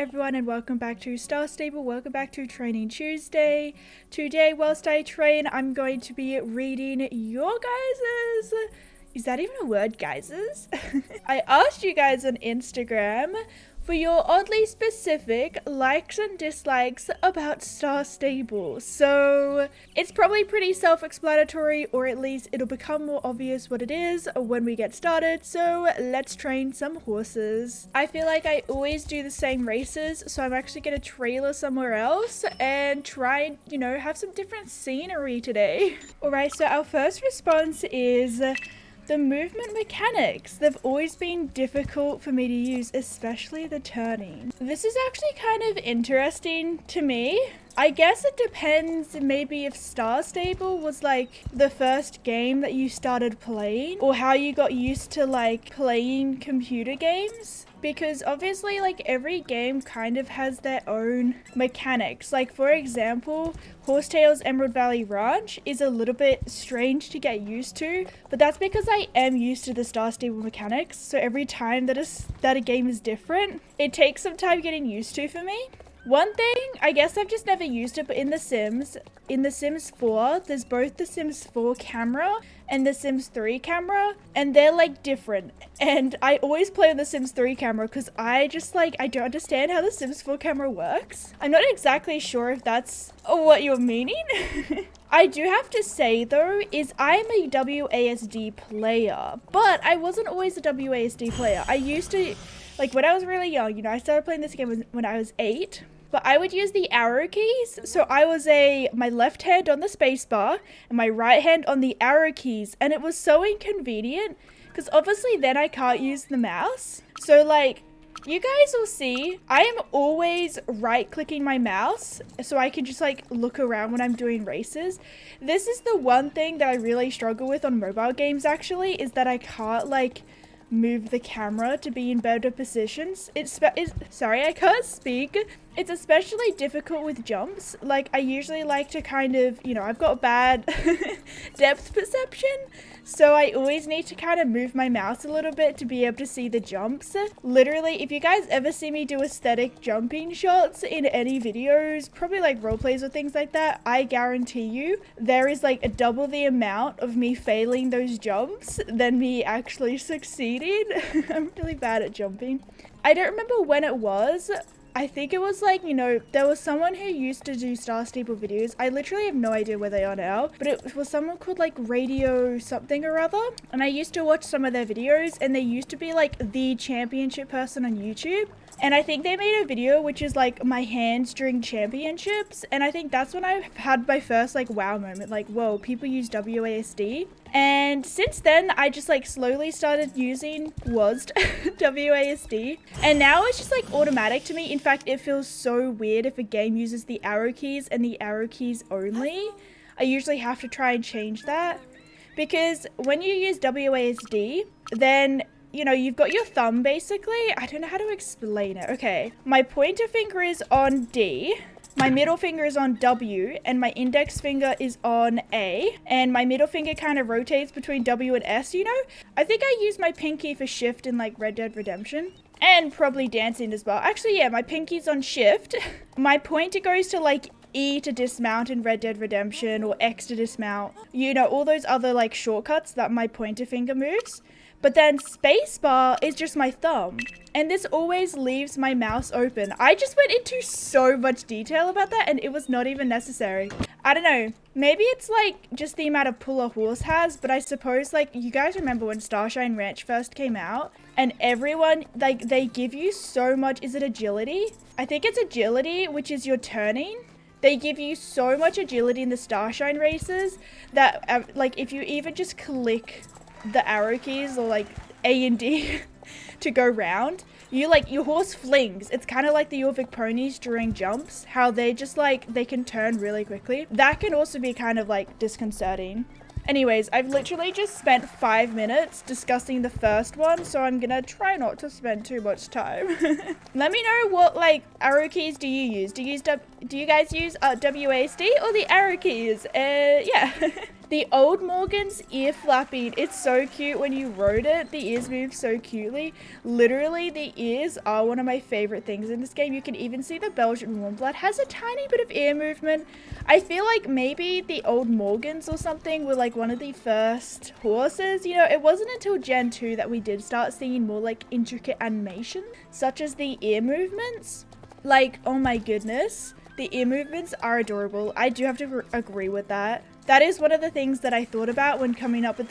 everyone, and welcome back to Star Stable. Welcome back to Training Tuesday. Today, whilst I train, I'm going to be reading your guys's... Is that even a word, guys's? I asked you guys on Instagram for your oddly specific likes and dislikes about Star Stable. So it's probably pretty self-explanatory, or at least it'll become more obvious what it is when we get started. So let's train some horses. I feel like I always do the same races, so I'm actually going to trailer somewhere else and try and, you know, have some different scenery today. Alright, so our first response is... the movement mechanics. They've always been difficult for me to use, especially the turning. This is actually kind of interesting to me. I guess it depends maybe if Star Stable was like the first game that you started playing, or how you got used to like playing computer games. Because obviously like every game kind of has their own mechanics. Like for example, Horsetail's Emerald Valley Ranch is a little bit strange to get used to, but that's because I am used to the Star Stable mechanics. So every time that a game is different, it takes some time getting used to for me. One thing, I guess I've just never used it, but in The Sims 4, there's both the Sims 4 camera and the Sims 3 camera, and they're like different. And I always play on the Sims 3 camera because I don't understand how the Sims 4 camera works. I'm not exactly sure if that's what you're meaning. I do have to say though, is I'm a WASD player, but I wasn't always a WASD player. I used to, like when I was really young, you know, I started playing this game when I was 8. But I would use the arrow keys, so I was my left hand on the space bar and my right hand on the arrow keys, and it was so inconvenient because obviously then I can't use the mouse. So like, you guys will see, I am always right-clicking my mouse so I can just like look around when I'm doing races. This is the one thing that I really struggle with on mobile games actually, is that I can't like move the camera to be in better positions. Sorry, I can't speak. It's especially difficult with jumps. Like, I usually like to kind of, you know, I've got bad depth perception, so I always need to kind of move my mouse a little bit to be able to see the jumps. Literally, if you guys ever see me do aesthetic jumping shots in any videos, probably like role plays or things like that, I guarantee you there is like a double the amount of me failing those jumps than me actually succeeding. I'm really bad at jumping. I don't remember when it was. I think it was like, you know, there was someone who used to do Star Stable videos. I literally have no idea where they are now, but it was someone called like Radio something or other. And I used to watch some of their videos, and they used to be like the championship person on YouTube. And I think they made a video which is like my hands during championships. And I think that's when I had my first like wow moment, like, whoa, people use WASD. And since then, I just like slowly started using WASD. And now it's just like automatic to me. In fact, it feels so weird if a game uses the arrow keys and the arrow keys only. I usually have to try and change that. Because when you use WASD, then... you know, you've got your thumb basically. I don't know how to explain it. Okay, my pointer finger is on D, my middle finger is on W, and my index finger is on A, and my middle finger kind of rotates between W and S, you know? I think I use my pinky for shift in like Red Dead Redemption. And probably dancing as well. Actually, yeah, my pinky's on shift. My pointer goes to like E to dismount in Red Dead Redemption, or X to dismount. You know, all those other like shortcuts that my pointer finger moves. But then spacebar is just my thumb. And this always leaves my mouse open. I just went into so much detail about that, and it was not even necessary. I don't know. Maybe it's like just the amount of pull a horse has, but I suppose like you guys remember when Starshine Ranch first came out, and everyone, like they give you so much, is it agility? I think it's agility, which is your turning. They give you so much agility in the Starshine races that like if you even just click the arrow keys or like A and D to go round, you like your horse flings. It's kind of like the Yorvik ponies during jumps, how they just like they can turn really quickly. That can also be kind of like disconcerting. Anyways, I've literally just spent 5 minutes discussing the first one, so I'm gonna try not to spend too much time. Let me know what like arrow keys do you use? Do you guys use WASD or the arrow keys? Yeah. The old Morgan's ear flapping, it's so cute when you rode it. The ears move so cutely. Literally, the ears are one of my favorite things in this game. You can even see the Belgian Warmblood has a tiny bit of ear movement. I feel like maybe the old Morgans or something were like one of the first horses. You know, it wasn't until Gen 2 that we did start seeing more like intricate animation, such as the ear movements. Like, oh my goodness, the ear movements are adorable. I do have to agree with that. That is one of the things that I thought about when coming up with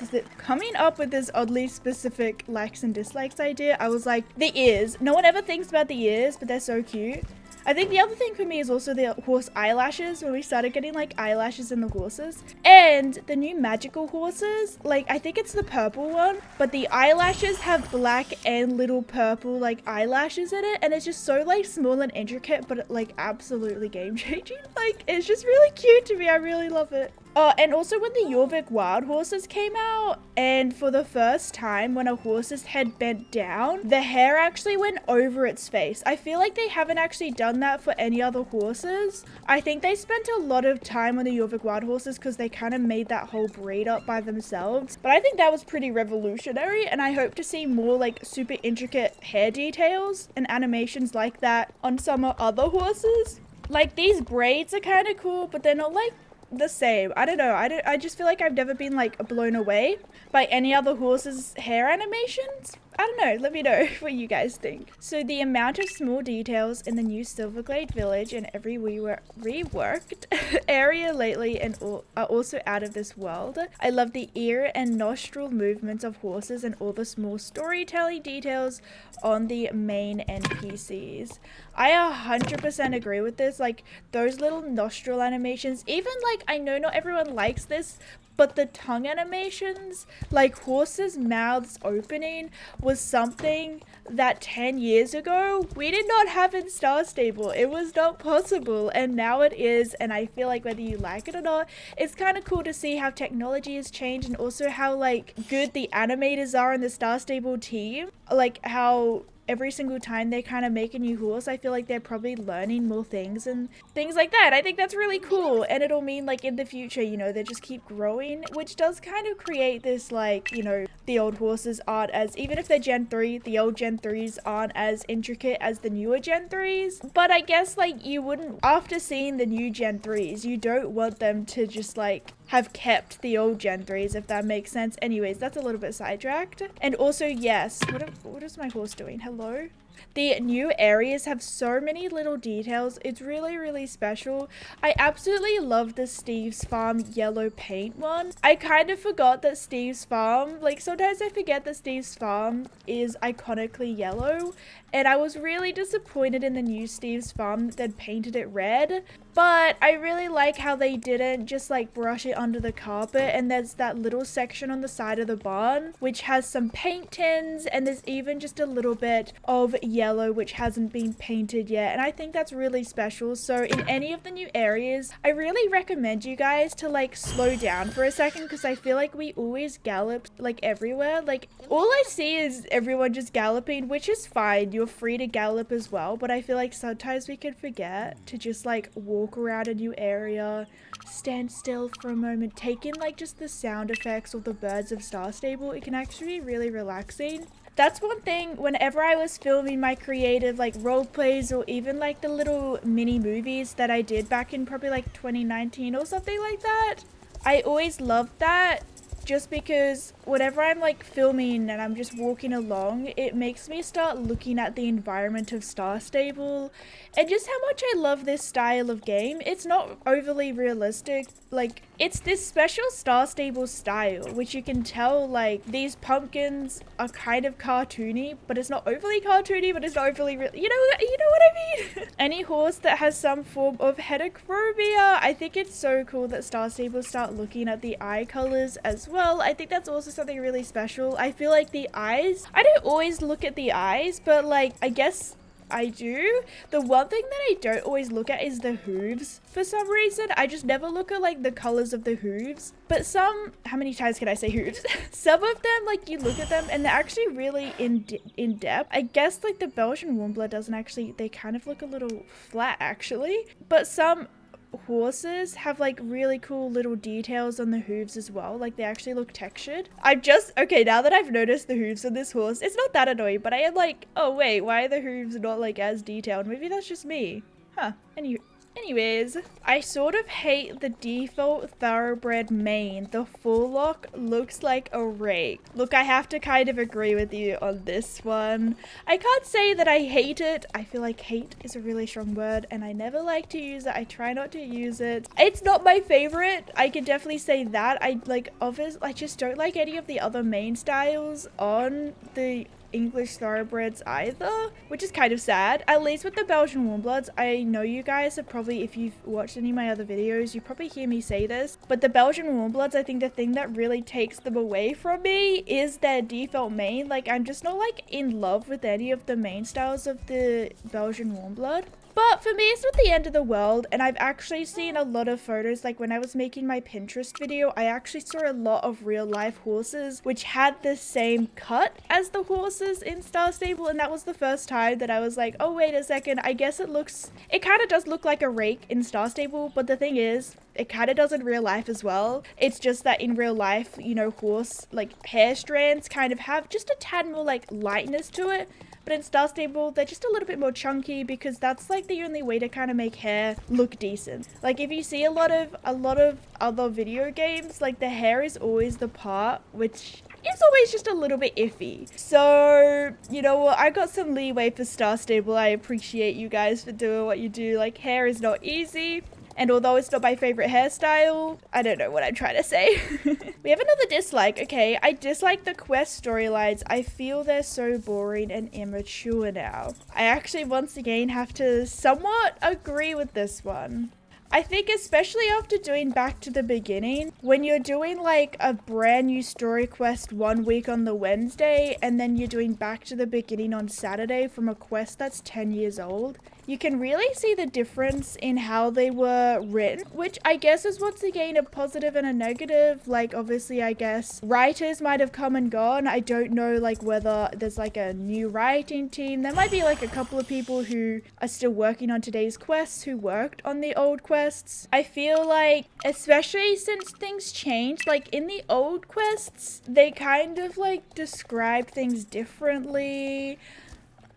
this oddly specific likes and dislikes idea. I was like, the ears. No one ever thinks about the ears, but they're so cute. I think the other thing for me is also the horse eyelashes, when we started getting like eyelashes in the horses. And the new magical horses, like I think it's the purple one, but the eyelashes have black and little purple like eyelashes in it. And it's just so like small and intricate, but like absolutely game changing. Like it's just really cute to me. I really love it. Oh, and also when the Jorvik wild horses came out, and for the first time when a horse's head bent down, the hair actually went over its face. I feel like they haven't actually done that for any other horses. I think they spent a lot of time on the Jorvik wild horses because they kind of made that whole breed up by themselves. But I think that was pretty revolutionary, and I hope to see more like super intricate hair details and animations like that on some other horses. Like these braids are kind of cool, but they're not like the same. I don't know. I just feel like I've never been like blown away by any other horse's hair animations. I don't know. Let me know what you guys think. So the amount of small details in the new Silverglade village and every reworked area lately and are also out of this world. I love the ear and nostril movements of horses and all the small storytelling details on the main NPCs. I 100% agree with this. Like those little nostril animations, even like I know not everyone likes this, but the tongue animations, like horses' mouths opening, was something that 10 years ago we did not have in Star Stable. It was not possible, and now it is. And I feel like whether you like it or not, it's kind of cool to see how technology has changed, and also how like good the animators are in the Star Stable team. Like how every single time they kind of make a new horse, I feel like they're probably learning more things and things like that. I think that's really cool, and it'll mean like in the future, you know, they just keep growing, which does kind of create this like, you know, the old horses aren't as, even if they're Gen 3, the old Gen 3s aren't as intricate as the newer Gen 3s. But I guess like you wouldn't, after seeing the new Gen 3s, you don't want them to just like have kept the old Gen 3s, if that makes sense. Anyways, that's a little bit sidetracked. And also, yes, what is my horse doing? Hello? The new areas have so many little details. It's really, really special. I absolutely love the Steve's Farm yellow paint one. I kind of forgot that Steve's Farm, like sometimes I forget that Steve's Farm is iconically yellow. And I was really disappointed in the new Steve's Farm that they'd painted it red. But I really like how they didn't just like brush it under the carpet. And there's that little section on the side of the barn which has some paint tins, and there's even just a little bit of yellow which hasn't been painted yet. And I think that's really special. So in any of the new areas, I really recommend you guys to like slow down for a second, because I feel like we always gallop like everywhere. Like all I see is everyone just galloping, which is fine. You're free to gallop as well, but I feel like sometimes we can forget to just like walk around a new area, stand still for a moment, take in like just the sound effects or the birds of Star Stable. It can actually be really relaxing. That's one thing whenever I was filming my creative like role plays, or even like the little mini movies that I did back in probably like 2019 or something like that. I always loved that, just because whenever I'm like filming and I'm just walking along, it makes me start looking at the environment of Star Stable and just how much I love this style of game. It's not overly realistic, like it's this special Star Stable style, which you can tell like these pumpkins are kind of cartoony, but it's not overly cartoony, but it's not overly you know what I mean? Any horse that has some form of heterophobia, I think it's so cool that Star Stable start looking at the eye colors as well. I think that's also something really special. I feel like the eyes, I don't always look at the eyes, but like I guess I do. The one thing that I don't always look at is the hooves. For some reason, I just never look at like the colors of the hooves. But some, how many times can I say hooves? Some of them, like you look at them and they're actually really in depth. I guess like the Belgian Warmblood doesn't actually, they kind of look a little flat actually. But some horses have like really cool little details on the hooves as well. Like they actually look textured. Okay, now that I've noticed the hooves on this horse, it's not that annoying, but I am like, oh wait, why are the hooves not like as detailed? Maybe that's just me. Huh. Anyways, I sort of hate the default Thoroughbred Mane. The full lock looks like a rake. Look, I have to kind of agree with you on this one. I can't say that I hate it. I feel like hate is a really strong word and I never like to use it. I try not to use it. It's not my favorite. I can definitely say that. I just don't like any of the other mane styles on the English thoroughbreds either, which is kind of sad. At least with the Belgian Warmbloods, I know you guys have probably, if you've watched any of my other videos, you probably hear me say this, but the Belgian Warmbloods, I think the thing that really takes them away from me is their default mane. Like, I'm just not like in love with any of the mane styles of the Belgian Warmblood. But for me, it's not the end of the world, and I've actually seen a lot of photos. Like when I was making my Pinterest video, I actually saw a lot of real life horses which had the same cut as the horses in Star Stable, and that was the first time that I was like, oh wait a second, I guess it kind of does look like a rake in Star Stable, but the thing is, it kind of does in real life as well. It's just that in real life, you know, horse like hair strands kind of have just a tad more like lightness to it. But in Star Stable, they're just a little bit more chunky because that's like the only way to kind of make hair look decent. Like if you see a lot of other video games, like the hair is always the part which is always just a little bit iffy. So, you know what, I got some leeway for Star Stable. I appreciate you guys for doing what you do. Like hair is not easy. And although it's not my favorite hairstyle, I don't know what I'm trying to say. We have another dislike. Okay, I dislike the quest storylines. I feel they're so boring and immature now. I actually once again have to somewhat agree with this one. I think especially after doing Back to the Beginning, when you're doing like a brand new story quest 1 week on the Wednesday, and then you're doing Back to the Beginning on Saturday from a quest that's 10 years old, you can really see the difference in how they were written, which I guess is once again a positive and a negative. Like obviously I guess writers might have come and gone. I don't know like whether there's like a new writing team. There might be like a couple of people who are still working on today's quests who worked on the old quests. I feel like especially since things changed, like in the old quests, they kind of like describe things differently.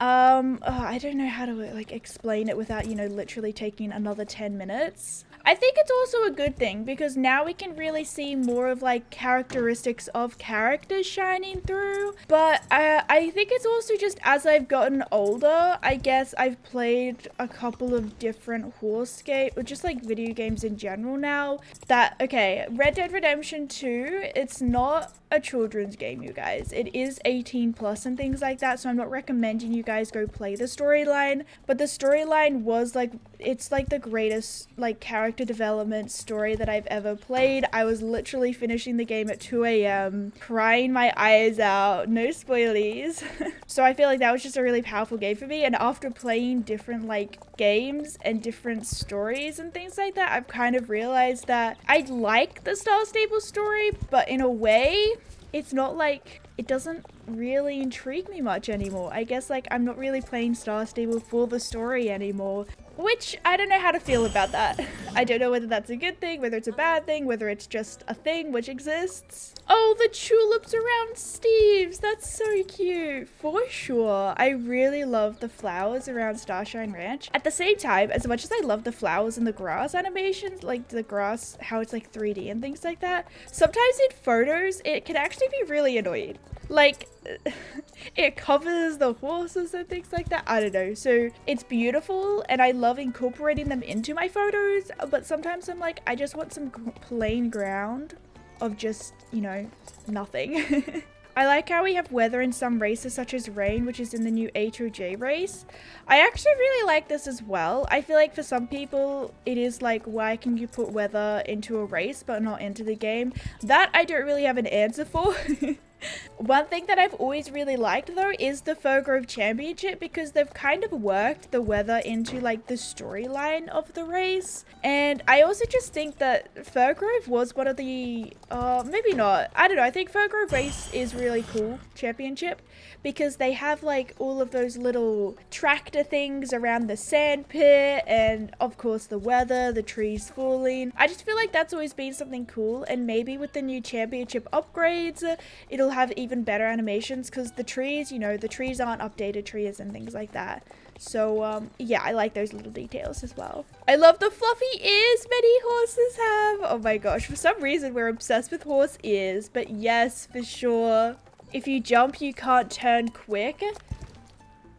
I don't know how to like explain it without, you know, literally taking another 10 minutes. I think it's also a good thing because now we can really see more of like characteristics of characters shining through. But I think it's also just as I've gotten older, I guess I've played a couple of different horse game or just like video games in general now that, okay, Red Dead Redemption 2, it's not a children's game, you guys. It is 18 plus and things like that, so I'm not recommending you guys go play the storyline, but the storyline was like, it's like the greatest like character development story that I've ever played. I was literally finishing the game at 2 a.m. crying my eyes out, no spoilies. So I feel like that was just a really powerful game for me, and after playing different like games and different stories and things like that, I've kind of realized that I like the Star Stable story, but in a way it's not like, it doesn't really intrigue me much anymore. I guess like I'm not really playing Star Stable for the story anymore, which I don't know how to feel about that. I don't know whether that's a good thing, whether it's a bad thing, whether it's just a thing which exists. Oh, the tulips around Steve's, that's so cute. For sure, I really love the flowers around Starshine Ranch. At the same time, as much as I love the flowers and the grass animations, like the grass, how it's like 3D and things like that, sometimes in photos, it can actually be really annoying. Like, it covers the horses and things like that. I don't know. So it's beautiful and I love incorporating them into my photos, but sometimes I'm like, I just want some plain ground of just, you know, nothing. I like how we have weather in some races such as rain, which is in the new HOJ race. I actually really like this as well. I feel like for some people it is like, why can you put weather into a race but not into the game? That I don't really have an answer for. One thing that I've always really liked though is the Fir Grove Championship, because they've kind of worked the weather into like the storyline of the race. And I also just think that Fir Grove was one of the, maybe not, I don't know, I think Fir Grove Race is really cool championship, because they have like all of those little tractor things around the sand pit, and of course the weather, the trees falling. I just feel like that's always been something cool, and maybe with the new championship upgrades, it'll have even better animations, because the trees, you know, the trees aren't updated trees and things like that. So yeah, I like those little details as well. I love the fluffy ears many horses have. Oh my gosh, for some reason we're obsessed with horse ears, but yes, for sure. If you jump, you can't turn quick.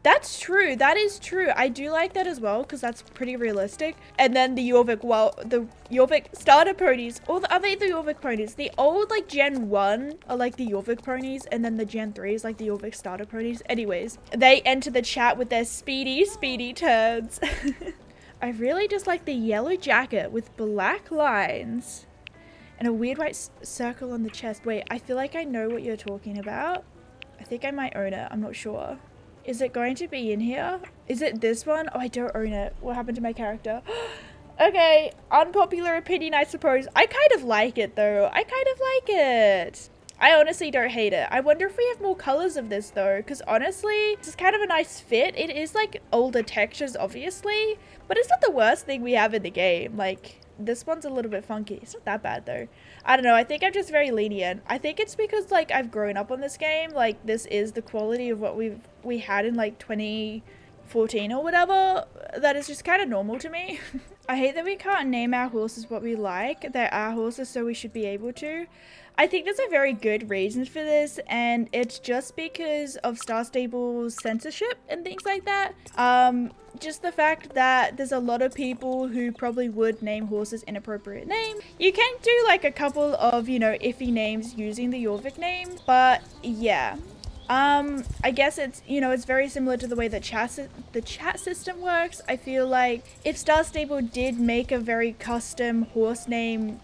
That's true. That is true. I do like that as well, because that's pretty realistic. And then the Jorvik, well, the Jorvik starter ponies, or are they the Jorvik ponies? The old like Gen 1 are like the Jorvik ponies, and then the Gen 3 is like the Jorvik starter ponies. Anyways, they enter the chat with their speedy turns. I really just like the yellow jacket with black lines and a weird white circle on the chest. Wait, I feel like I know what you're talking about. I think I might own it. I'm not sure. Is it going to be in here? Is it this one? Oh, I don't own it. What happened to my character? Okay, unpopular opinion, I suppose. I kind of like it, though. I kind of like it. I honestly don't hate it. I wonder if we have more colors of this, though, because honestly, this is kind of a nice fit. It is, like, older textures, obviously, but it's not the worst thing we have in the game. Like, this one's a little bit funky. It's not that bad, though. I don't know. I think I'm just very lenient. I think it's because, like, I've grown up on this game. Like, this is the quality of what we had in, like, 2014 or whatever. That is just kind of normal to me. I hate that we can't name our horses what we like. They're our horses, so we should be able to. I think there's a very good reason for this, and it's just because of Star Stable's censorship and things like that. Just the fact that there's a lot of people who probably would name horses inappropriate names. You can do like a couple of, you know, iffy names using the Jorvik name, but yeah. I guess it's, you know, it's very similar to the way that the chat system works. I feel like if Star Stable did make a very custom horse name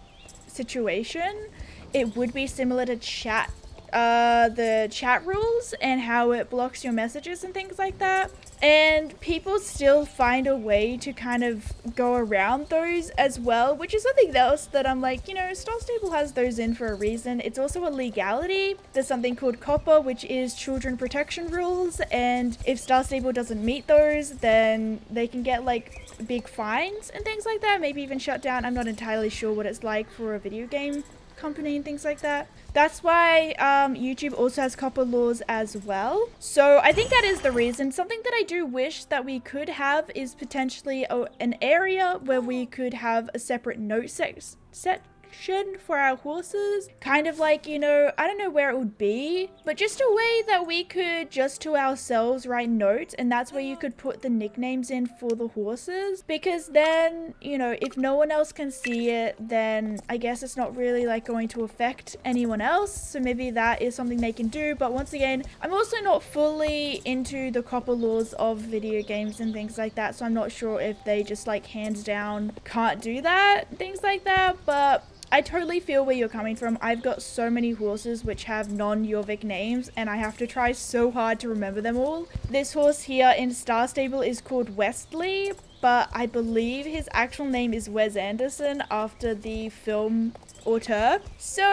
situation, it would be similar to the chat rules and how it blocks your messages and things like that. And people still find a way to kind of go around those as well, which is something else that I'm like, you know, Star Stable has those in for a reason. It's also a legality. There's something called COPPA, which is children protection rules. And if Star Stable doesn't meet those, then they can get like big fines and things like that. Maybe even shut down. I'm not entirely sure what it's like for a video game company and things like that. That's why YouTube also has COPPA laws as well. So I think that is the reason. Something that I do wish that we could have is potentially an area where we could have a separate note section for our horses. Kind of like, you know, I don't know where it would be, but just a way that we could just to ourselves write notes, and that's where you could put the nicknames in for the horses. Because then, you know, if no one else can see it, then I guess it's not really like going to affect anyone else. So maybe that is something they can do. But once again, I'm also not fully into the COPPA laws of video games and things like that. So I'm not sure if they just like hands down can't do that, things like that. But I totally feel where you're coming from. I've got so many horses which have non-Jorvik names, and I have to try so hard to remember them all. This horse here in Star Stable is called Wesley, but I believe his actual name is Wes Anderson after the film auteur. So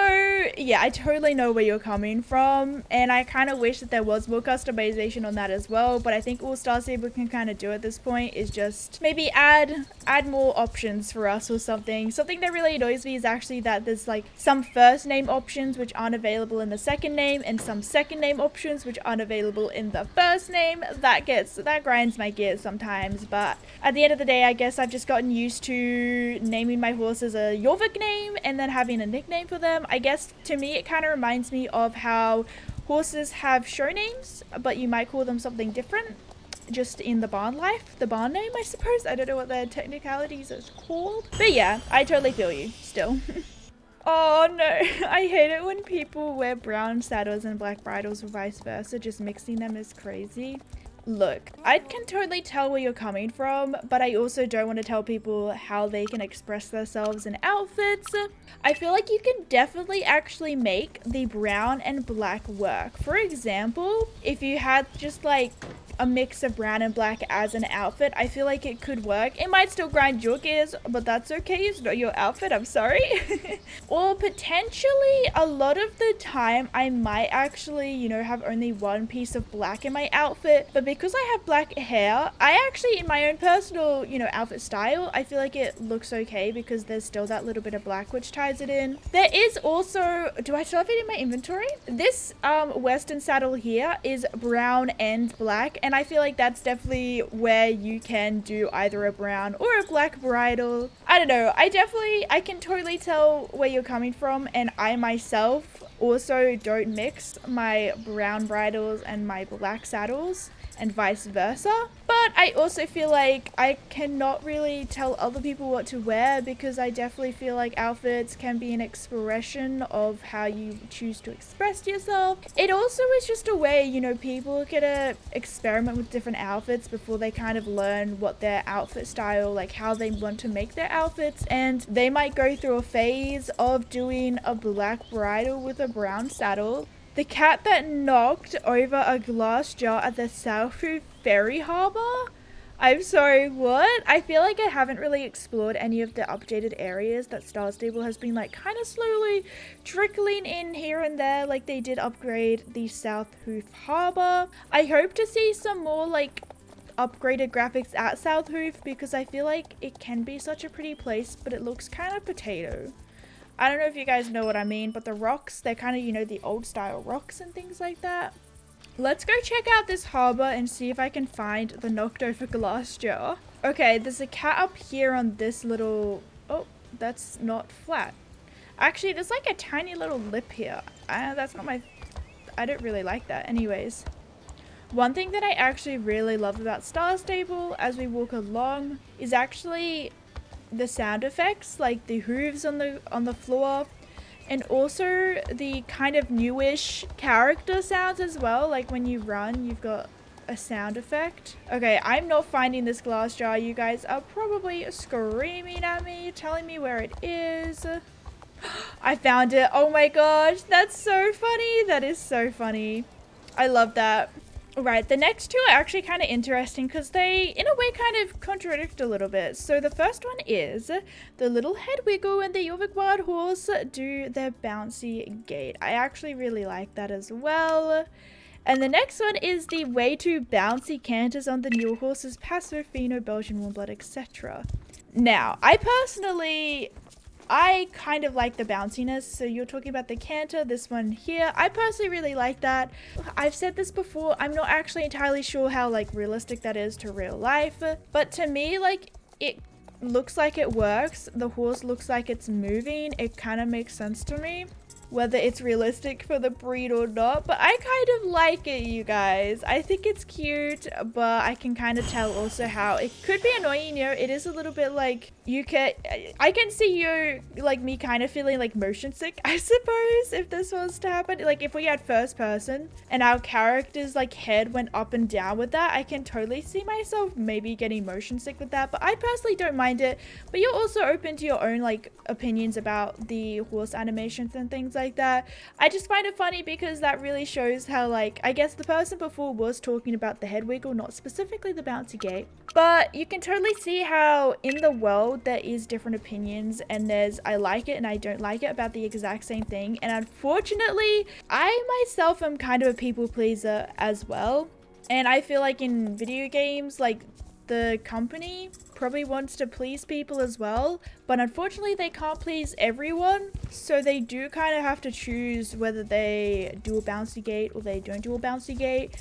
yeah, I totally know where you're coming from, and I kind of wish that there was more customization on that as well. But I think all Star Stable can kind of do at this point is just maybe add more options for us or something. Something that really annoys me is actually that there's like some first name options which aren't available in the second name, and some second name options which aren't available in the first name. That grinds my gears sometimes. But at the end of the day, I guess I've just gotten used to naming my horses a Jorvik name and then having a nickname for them. I guess to me it kind of reminds me of how horses have show names, but you might call them something different just in the barn life. The barn name, I suppose. I don't know what their technicalities is called. But yeah, I totally feel you still. Oh no, I hate it when people wear brown saddles and black bridles or vice versa. Just mixing them is crazy. Look, I can totally tell where you're coming from, but I also don't want to tell people how they can express themselves in outfits. I feel like you can definitely actually make the brown and black work. For example, if you had just like a mix of brown and black as an outfit, I feel like it could work. It might still grind your gears, but that's okay. It's not your outfit. I'm sorry. Or potentially a lot of the time I might actually, you know, have only one piece of black in my outfit, but because I have black hair, I actually, in my own personal, you know, outfit style, I feel like it looks okay because there's still that little bit of black which ties it in. There is also, do I still have it in my inventory? This western saddle here is brown and black, and I feel like that's definitely where you can do either a brown or a black bridle. I don't know. I can totally tell where you're coming from, and I myself also don't mix my brown bridles and my black saddles and vice versa. But I also feel like I cannot really tell other people what to wear because I definitely feel like outfits can be an expression of how you choose to express yourself. It also is just a way, you know, people get to experiment with different outfits before they kind of learn what their outfit style, like how they want to make their outfits, and they might go through a phase of doing a black bridle with a brown saddle. The cat that knocked over a glass jar at the Southwood Ferry Harbour? I'm sorry, what? I feel like I haven't really explored any of the updated areas that Star Stable has been like kind of slowly trickling in here and there. Like they did upgrade the Southwood Harbour. I hope to see some more like upgraded graphics at Southwood because I feel like it can be such a pretty place, but it looks kind of potato. I don't know if you guys know what I mean, but the rocks, they're kind of, you know, the old style rocks and things like that. Let's go check out this harbor and see if I can find the knocked over glass jar. Okay, there's a cat up here on this little... Oh, that's not flat. Actually, there's like a tiny little lip here. That's not my... I don't really like that. Anyways. One thing that I actually really love about Star Stable as we walk along is actually the sound effects, like the hooves on the floor, and also the kind of newish character sounds as well. Like when you run, you've got a sound effect. Okay, I'm not finding this glass jar. You guys are probably screaming at me, telling me where it is. I found it. Oh my gosh, that's so funny. That is so funny. I love that. Right, the next two are actually kind of interesting because they, in a way, kind of contradict a little bit. So the first one is the little head wiggle and the Yorvik horse do their bouncy gait. I actually really like that as well. And the next one is the way to bouncy canters on the new horses, Paso Fino, Belgian Warmblood, etc. Now, I kind of like the bounciness. So you're talking about the canter, this one here. I personally really like that. I've said this before, I'm not actually entirely sure how like realistic that is to real life, but to me, like, it looks like it works. The horse looks like it's moving. It kind of makes sense to me, whether it's realistic for the breed or not, but I kind of like it, you guys. I think it's cute, but I can kind of tell also how it could be annoying. You know, it is a little bit like I can see you, like me, kind of feeling like motion sick, I suppose, if this was to happen. Like if we had first person and our character's like head went up and down with that, I can totally see myself maybe getting motion sick with that, but I personally don't mind it. But you're also open to your own like opinions about the horse animations and things like that. I just find it funny because that really shows how, like, I guess the person before was talking about the head wiggle, not specifically the bouncy gate, but you can totally see how in the world there is different opinions, and there's I like it and I don't like it about the exact same thing. And unfortunately, I myself am kind of a people pleaser as well, and I feel like in video games, like, the company probably wants to please people as well, but unfortunately they can't please everyone, so they do kind of have to choose whether they do a bouncy gate or they don't do a bouncy gate.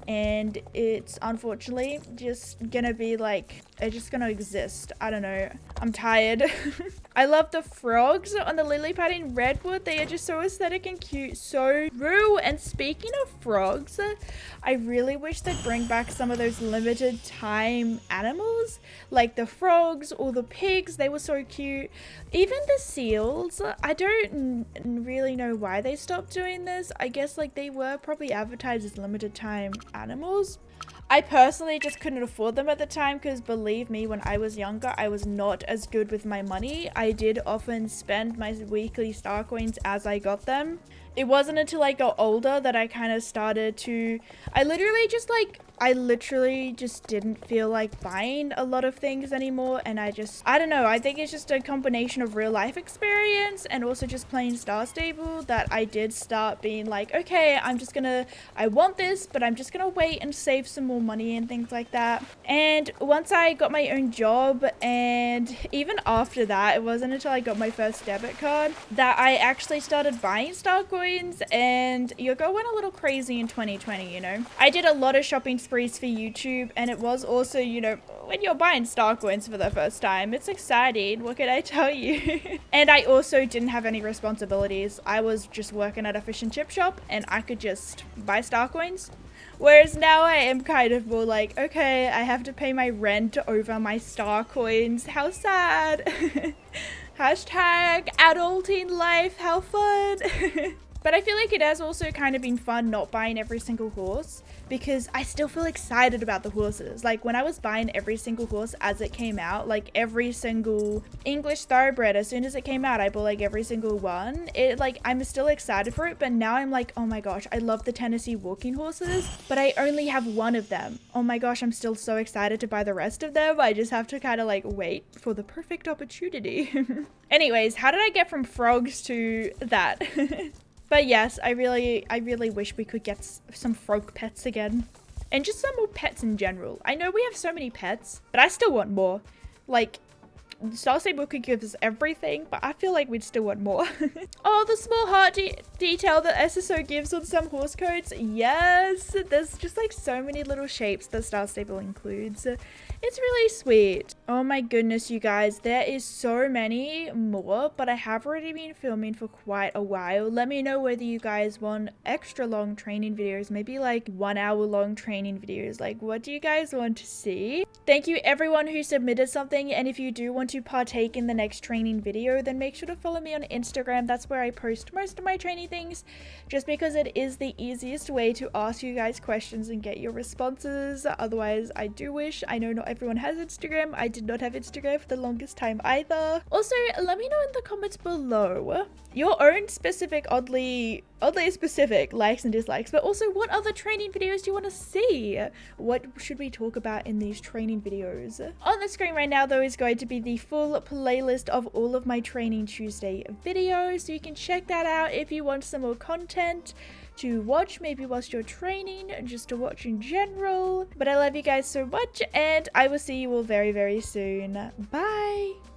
And it's unfortunately just gonna be like, it's just gonna exist. I don't know, I'm tired. I love the frogs on the lily pad in Redwood. They are just so aesthetic and cute, so true. And speaking of frogs, I really wish they'd bring back some of those limited time animals, like the frogs or the pigs. They were so cute. Even the seals, I don't really know why they stopped doing this. I guess like they were probably advertised as limited time animals. I personally just couldn't afford them at the time because believe me, when I was younger, I was not as good with my money. I did often spend my weekly star coins as I got them. It wasn't until I got older that I kind of started to, I literally just didn't feel like buying a lot of things anymore. And I don't know, I think it's just a combination of real life experience and also just playing Star Stable that I did start being like, okay, I want this, but I'm just gonna wait and save some more money and things like that. And once I got my own job, and even after that, it wasn't until I got my first debit card that I actually started buying star coins. And your girl went a little crazy in 2020, you know. I did a lot of shopping sprees for YouTube, and it was also, you know, when you're buying star coins for the first time, it's exciting, what can I tell you? And I also didn't have any responsibilities. I was just working at a fish and chip shop and I could just buy star coins. Whereas now I am kind of more like, okay, I have to pay my rent over my star coins. How sad. Hashtag adulting life, how fun. But I feel like it has also kind of been fun not buying every single horse because I still feel excited about the horses. Like when I was buying every single horse as it came out, like every single English thoroughbred, as soon as it came out, I bought like every single one. I'm still excited for it, but now I'm like, oh my gosh, I love the Tennessee walking horses, but I only have one of them. Oh my gosh, I'm still so excited to buy the rest of them. I just have to kind of like wait for the perfect opportunity. Anyways, how did I get from frogs to that? But yes, I really wish we could get some frog pets again. And just some more pets in general. I know we have so many pets, but I still want more. Like, Star Stable could give us everything, but I feel like we'd still want more. Oh, the small heart detail that SSO gives on some horse coats. Yes, there's just like so many little shapes that Star Stable includes. It's really sweet. Oh my goodness, you guys, there is so many more, but I have already been filming for quite a while. Let me know whether you guys want extra long training videos, maybe like 1 hour long training videos. Like, what do you guys want to see? Thank you everyone who submitted something, and if you do want to partake in the next training video, then make sure to follow me on Instagram. That's where I post most of my training things, just because it is the easiest way to ask you guys questions and get your responses. Otherwise, I do wish, I know not everyone has Instagram. I did not have Instagram for the longest time either. Also, let me know in the comments below your own specific, oddly specific likes and dislikes, but also what other training videos do you want to see? What should we talk about in these training videos? On the screen right now though is going to be the full playlist of all of my Training Tuesday videos, so you can check that out if you want some more content to watch, maybe whilst you're training, just to watch in general. But I love you guys so much, and I will see you all very, very soon. Bye!